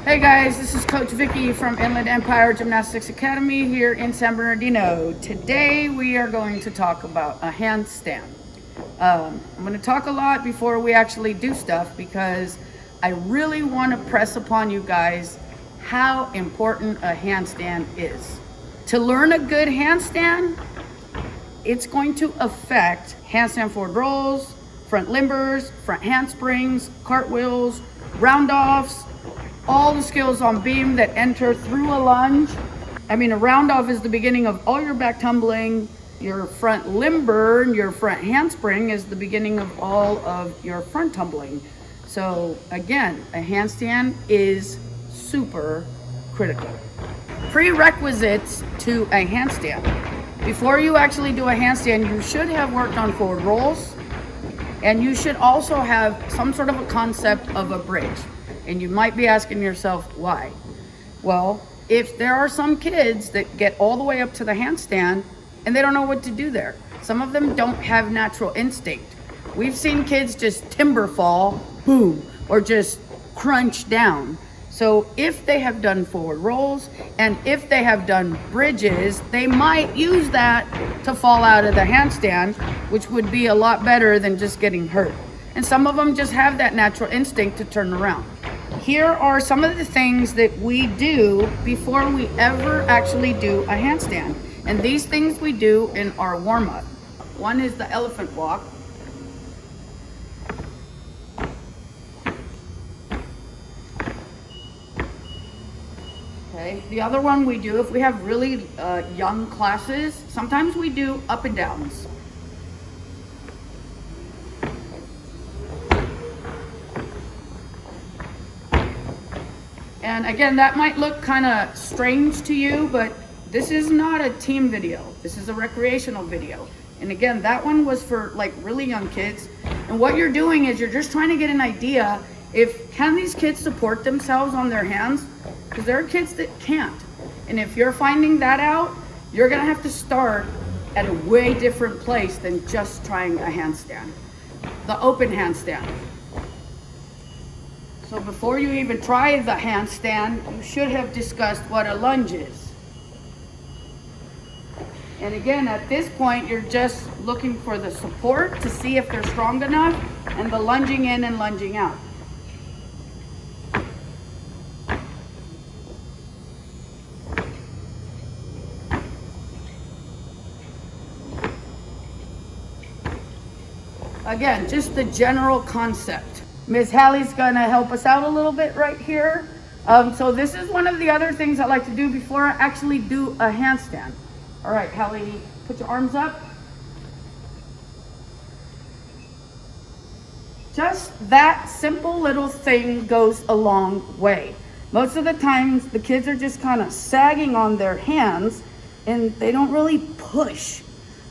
Hey guys, this is Coach Vicky from Inland Empire Gymnastics Academy here in San Bernardino. Today we are going to talk about a handstand. I'm going to talk a lot before we actually do stuff because I really want to press upon you guys how important a handstand is. To learn a good handstand, it's going to affect handstand forward rolls, front limbers, front handsprings, cartwheels, round-offs, all the skills on beam that enter through a lunge. I mean, a round-off is the beginning of all your back tumbling. Your front limber and your front handspring is the beginning of all of your front tumbling. So again, a handstand is super critical. Prerequisites to a handstand. Before you actually do a handstand, you should have worked on forward rolls, and you should also have some sort of a concept of a bridge. And you might be asking yourself, why? Well, if there are some kids that get all the way up to the handstand and they don't know what to do there. Some of them don't have natural instinct. We've seen kids just timber fall, boom, or just crunch down. So if they have done forward rolls and if they have done bridges, they might use that to fall out of the handstand, which would be a lot better than just getting hurt. And some of them just have that natural instinct to turn around. Here are some of the things that we do before we ever actually do a handstand. And these things we do in our warm-up. One is the elephant walk. Okay. The other one we do, if we have really young classes, sometimes we do up and downs. And again, that might look kind of strange to you, but this is not a team video. This is a recreational video. And again, that one was for like really young kids. And what you're doing is you're just trying to get an idea can these kids support themselves on their hands? Because there are kids that can't. And if you're finding that out, you're gonna have to start at a way different place than just trying a handstand. The open handstand. So before you even try the handstand, you should have discussed what a lunge is. And again, at this point, you're just looking for the support to see if they're strong enough and the lunging in and lunging out. Again, just the general concept. Ms. Hallie's gonna help us out a little bit right here. So this is one of the other things I like to do before I actually do a handstand. All right, Hallie, put your arms up. Just that simple little thing goes a long way. Most of the times the kids are just kind of sagging on their hands and they don't really push.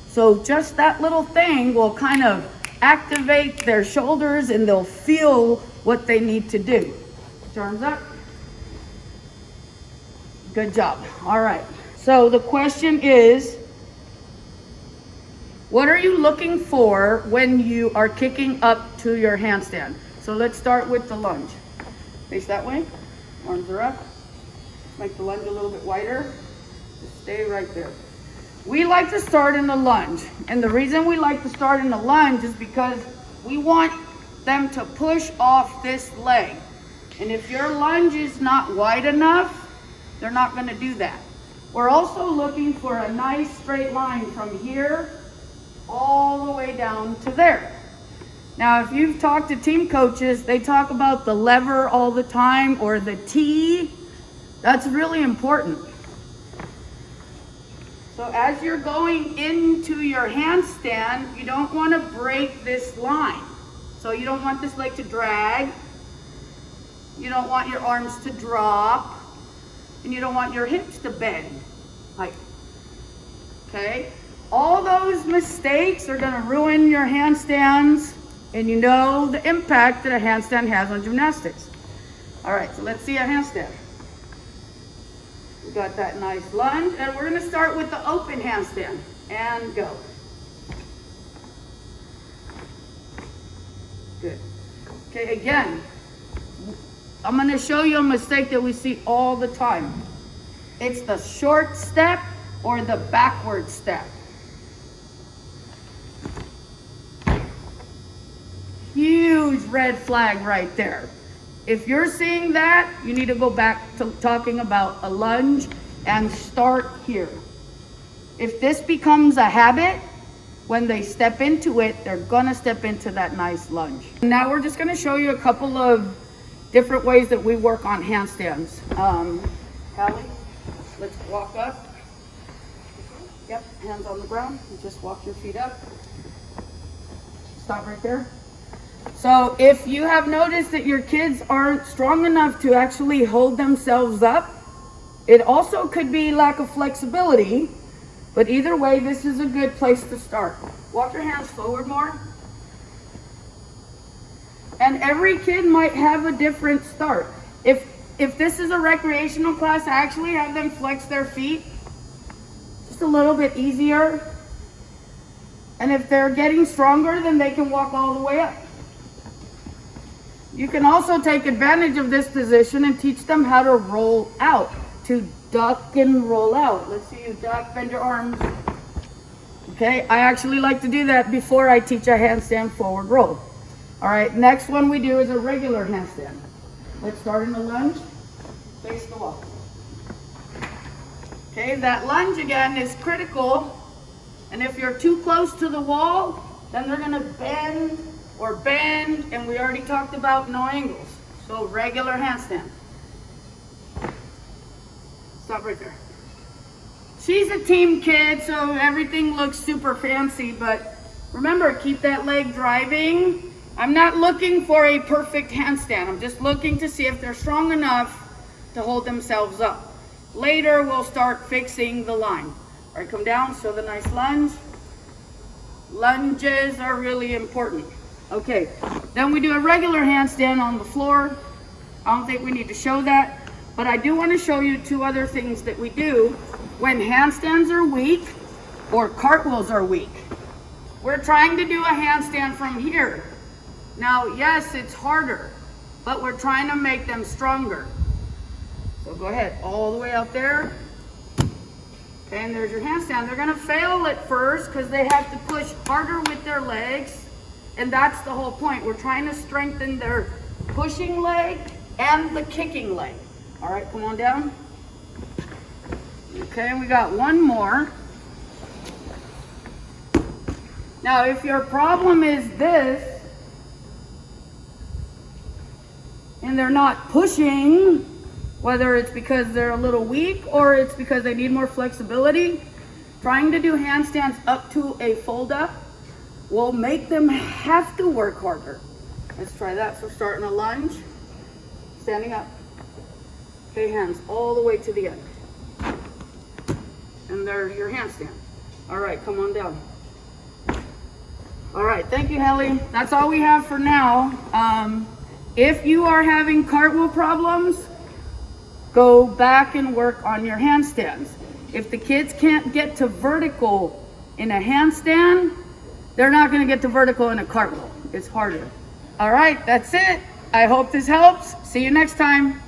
So just that little thing will kind of activate their shoulders and they'll feel what they need to do. Put your arms up. Good job. All right. So the question is, what are you looking for when you are kicking up to your handstand? So let's start with the lunge. Face that way. Arms are up. Make the lunge a little bit wider. Just stay right there. We like to start in the lunge. And the reason we like to start in the lunge is because we want them to push off this leg. And if your lunge is not wide enough, they're not going to do that. We're also looking for a nice straight line from here all the way down to there. Now, if you've talked to team coaches, they talk about the lever all the time or the T. That's really important. So as you're going into your handstand, you don't want to break this line. So you don't want this leg to drag. You don't want your arms to drop. And you don't want your hips to bend. Like, okay? All those mistakes are going to ruin your handstands. And you know the impact that a handstand has on gymnastics. All right, so let's see a handstand. We got that nice lunge, and we're going to start with the open handstand. And go. Good. Okay, again, I'm gonna show you a mistake that we see all the time. It's the short step or the backward step. Huge red flag right there. If you're seeing that, you need to go back to talking about a lunge and start here. If this becomes a habit, when they step into it, they're gonna step into that nice lunge. Now we're just gonna show you a couple of different ways that we work on handstands. Hallie, let's walk up. Yep, hands on the ground. You just walk your feet up. Stop right there. So if you have noticed that your kids aren't strong enough to actually hold themselves up, it also could be lack of flexibility, but either way, this is a good place to start. Walk your hands forward more. And every kid might have a different start. If this is a recreational class, I actually have them flex their feet just a little bit easier. And if they're getting stronger, then they can walk all the way up. You can also take advantage of this position and teach them how to roll out, to duck and roll out. Let's see you duck, bend your arms. Okay, I actually like to do that before I teach a handstand forward roll. All right, next one we do is a regular handstand. Let's start in a lunge, face the wall. Okay, that lunge again is critical. And if you're too close to the wall, then they're gonna bend, and we already talked about no angles. So regular handstand. Stop right there. She's a team kid, so everything looks super fancy, but remember, keep that leg driving. I'm not looking for a perfect handstand. I'm just looking to see if they're strong enough to hold themselves up. Later, we'll start fixing the line. All right, come down, show the nice lunge. Lunges are really important. Okay, then we do a regular handstand on the floor. I don't think we need to show that, but I do want to show you two other things that we do when handstands are weak or cartwheels are weak. We're trying to do a handstand from here. Now, yes, it's harder, but we're trying to make them stronger. So go ahead, all the way out there. Okay, and there's your handstand. They're gonna fail at first because they have to push harder with their legs. And that's the whole point. We're trying to strengthen their pushing leg and the kicking leg. All right, come on down. Okay, we got one more. Now, if your problem is this, and they're not pushing, whether it's because they're a little weak or it's because they need more flexibility, trying to do handstands up to a fold up will make them have to work harder. Let's try that. So starting a lunge, standing up. Okay, hands all the way to the end. And there's your handstand. All right, come on down. All right, thank you, Hallie. That's all we have for now. If you are having cartwheel problems, go back and work on your handstands. If the kids can't get to vertical in a handstand, they're not going to get to vertical in a cartwheel. It's harder. All right, that's it. I hope this helps. See you next time.